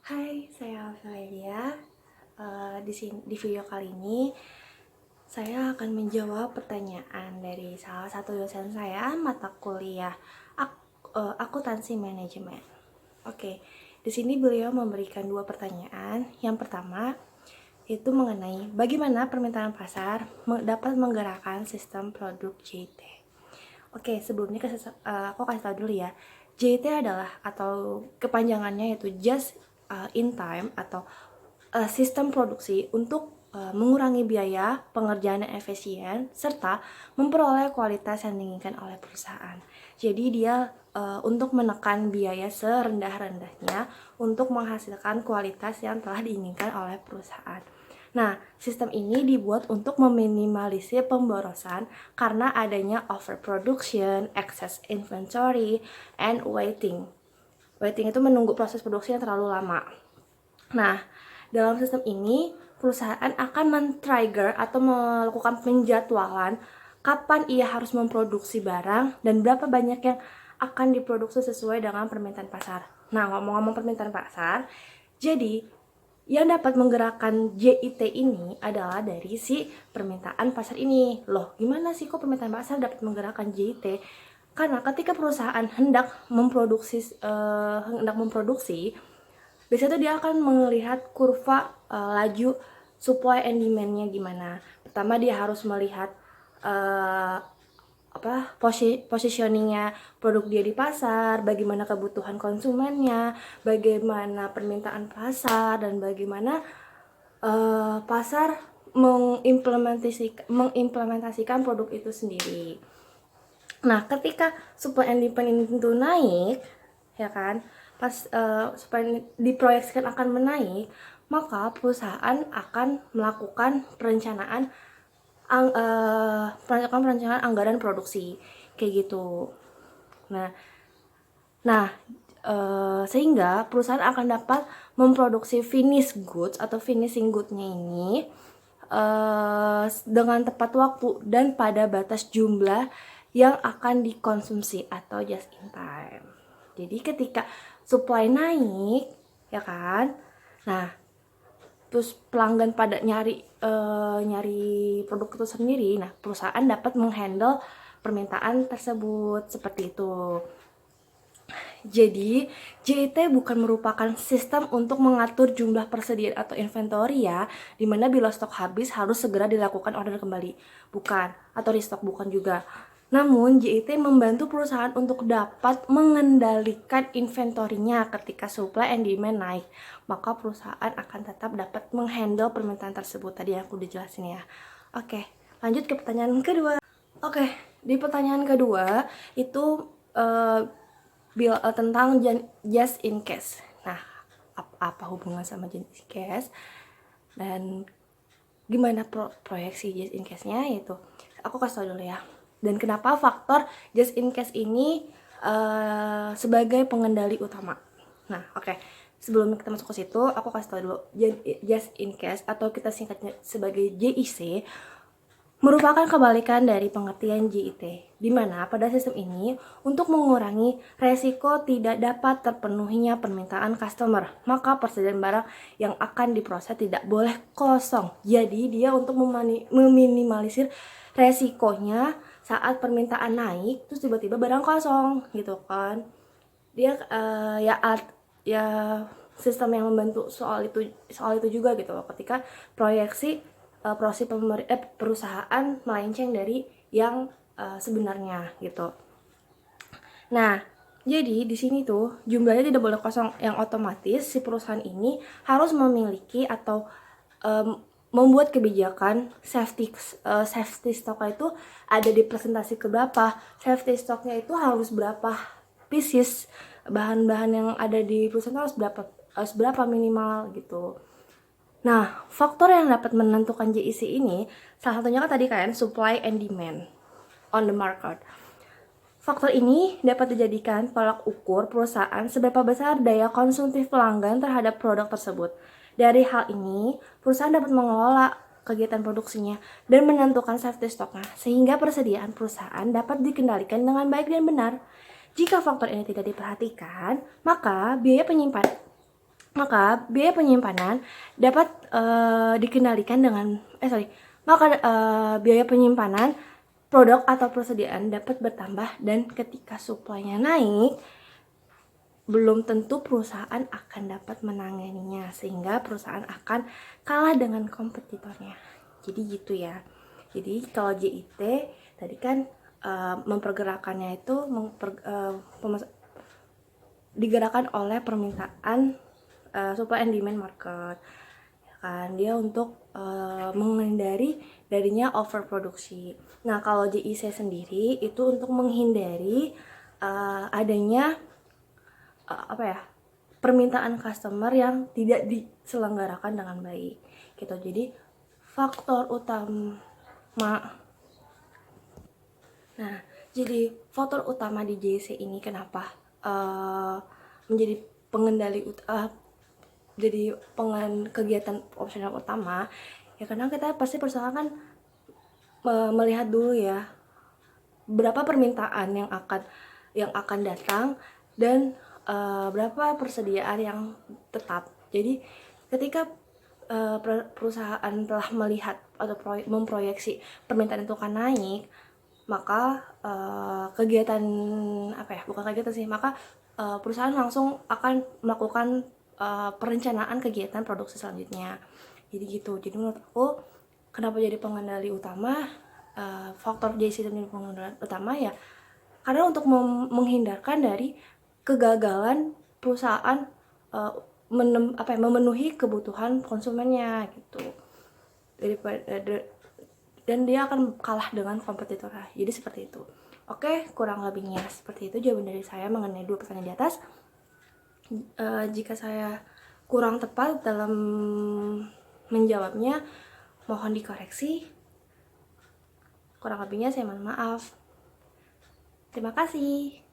Hai, saya Valeria. Di video kali ini saya akan menjawab pertanyaan dari salah satu dosen saya mata kuliah akuntansi manajemen. Oke, di sini beliau memberikan dua pertanyaan. Yang pertama itu mengenai bagaimana permintaan pasar dapat menggerakkan sistem produk JT. Oke, sebelumnya aku kasih tahu dulu ya. JT adalah atau kepanjangannya yaitu just in time atau sistem produksi untuk mengurangi biaya, pengerjaan yang efisien, serta memperoleh kualitas yang diinginkan oleh perusahaan. Jadi dia untuk menekan biaya serendah-rendahnya untuk menghasilkan kualitas yang telah diinginkan oleh perusahaan. Nah, sistem ini dibuat untuk meminimalisir pemborosan karena adanya overproduction, excess inventory, and waiting. Waiting itu menunggu proses produksi yang terlalu lama. Nah, dalam sistem ini, perusahaan akan men-trigger atau melakukan penjadwalan kapan ia harus memproduksi barang dan berapa banyak yang akan diproduksi sesuai dengan permintaan pasar. Nah, ngomong-ngomong permintaan pasar, jadi yang dapat menggerakkan JIT ini adalah dari si permintaan pasar ini. Loh, gimana sih kok permintaan pasar dapat menggerakkan JIT? Karena ketika perusahaan hendak memproduksi, biasanya tuh dia akan melihat kurva laju supply and demand-nya gimana. Pertama dia harus melihat positioningnya produk dia di pasar, bagaimana kebutuhan konsumennya, bagaimana permintaan pasar, dan bagaimana pasar mengimplementasikan produk itu sendiri. Nah, ketika supply and demand itu naik, ya kan, pas supply diproyeksikan akan menaik, maka perusahaan akan melakukan perencanaan anggaran produksi kayak gitu. Nah, sehingga perusahaan akan dapat memproduksi finished goods atau finishing good-nya ini dengan tepat waktu dan pada batas jumlah yang akan dikonsumsi atau just in time. Jadi ketika supply naik, ya kan, nah terus pelanggan pada nyari produk itu sendiri, nah perusahaan dapat menghandle permintaan tersebut seperti itu. Jadi, JIT bukan merupakan sistem untuk mengatur jumlah persediaan atau inventory ya, dimana bila stok habis harus segera dilakukan order kembali. Bukan, atau restock bukan juga. Namun, JIT membantu perusahaan untuk dapat mengendalikan inventorinya ketika supply and demand naik. Maka perusahaan akan tetap dapat menghandle permintaan tersebut. Tadi yang aku udah jelasin ya. Oke, lanjut ke pertanyaan kedua. Oke, di pertanyaan kedua itu tentang just in case. Nah, apa hubungan sama just in case dan gimana proyeksi just in case-nya, yaitu aku kasih tau dulu ya. Dan kenapa faktor just in case ini sebagai pengendali utama. Nah, oke. Sebelum kita masuk ke situ, aku kasih tau dulu just in case atau kita singkatnya sebagai JIC merupakan kebalikan dari pengertian JIT, di mana pada sistem ini untuk mengurangi resiko tidak dapat terpenuhinya permintaan customer, maka persediaan barang yang akan diproses tidak boleh kosong. Jadi dia untuk meminimalisir resikonya saat permintaan naik terus tiba-tiba barang kosong gitu kan. Dia ya sistem yang membantu soal itu juga gitu loh, ketika proyeksi perusahaan melenceng dari yang sebenarnya gitu. Nah, jadi di sini tuh jumlahnya tidak boleh kosong, yang otomatis si perusahaan ini harus memiliki atau membuat kebijakan safety stocknya itu ada di presentasi keberapa, safety stocknya itu harus berapa pieces, bahan-bahan yang ada di perusahaan harus berapa minimal gitu. Nah, faktor yang dapat menentukan JIC ini, salah satunya kan tadi kan supply and demand on the market. Faktor ini dapat dijadikan tolak ukur perusahaan seberapa besar daya konsumtif pelanggan terhadap produk tersebut. Dari hal ini, perusahaan dapat mengelola kegiatan produksinya dan menentukan safety stoknya, sehingga persediaan perusahaan dapat dikendalikan dengan baik dan benar. Jika faktor ini tidak diperhatikan, maka biaya maka biaya penyimpanan dapat dikendalikan dengan biaya penyimpanan produk atau persediaan dapat bertambah, dan ketika supply-nya naik, belum tentu perusahaan akan dapat menanganinya, sehingga perusahaan akan kalah dengan kompetitornya. Jadi gitu ya. Jadi kalau JIT tadi kan mempergerakannya itu digerakkan oleh permintaan supply and demand market, kan dia untuk menghindari darinya overproduksi. Nah kalau JIC sendiri itu untuk menghindari adanya permintaan customer yang tidak diselenggarakan dengan baik gitu. Jadi faktor utama faktor utama di JIC ini kenapa menjadi pengendali jadi kegiatan opsional utama ya, karena kita pasti perusahaan kan melihat dulu ya berapa permintaan yang akan datang dan berapa persediaan yang tetap. Jadi ketika perusahaan telah melihat atau memproyeksi permintaan itu akan naik, maka maka perusahaan langsung akan melakukan perencanaan kegiatan produksi selanjutnya. Jadi gitu. Jadi menurut aku kenapa jadi pengendali utama, faktor JC menjadi pengendali utama ya karena untuk menghindarkan dari kegagalan perusahaan memenuhi kebutuhan konsumennya gitu. Dan dia akan kalah dengan kompetitornya. Jadi seperti itu. Oke, kurang lebihnya seperti itu jawaban dari saya mengenai 2 pertanyaan di atas. Jika saya kurang tepat dalam menjawabnya, mohon dikoreksi. Kurang lebihnya saya mohon maaf. Terima kasih.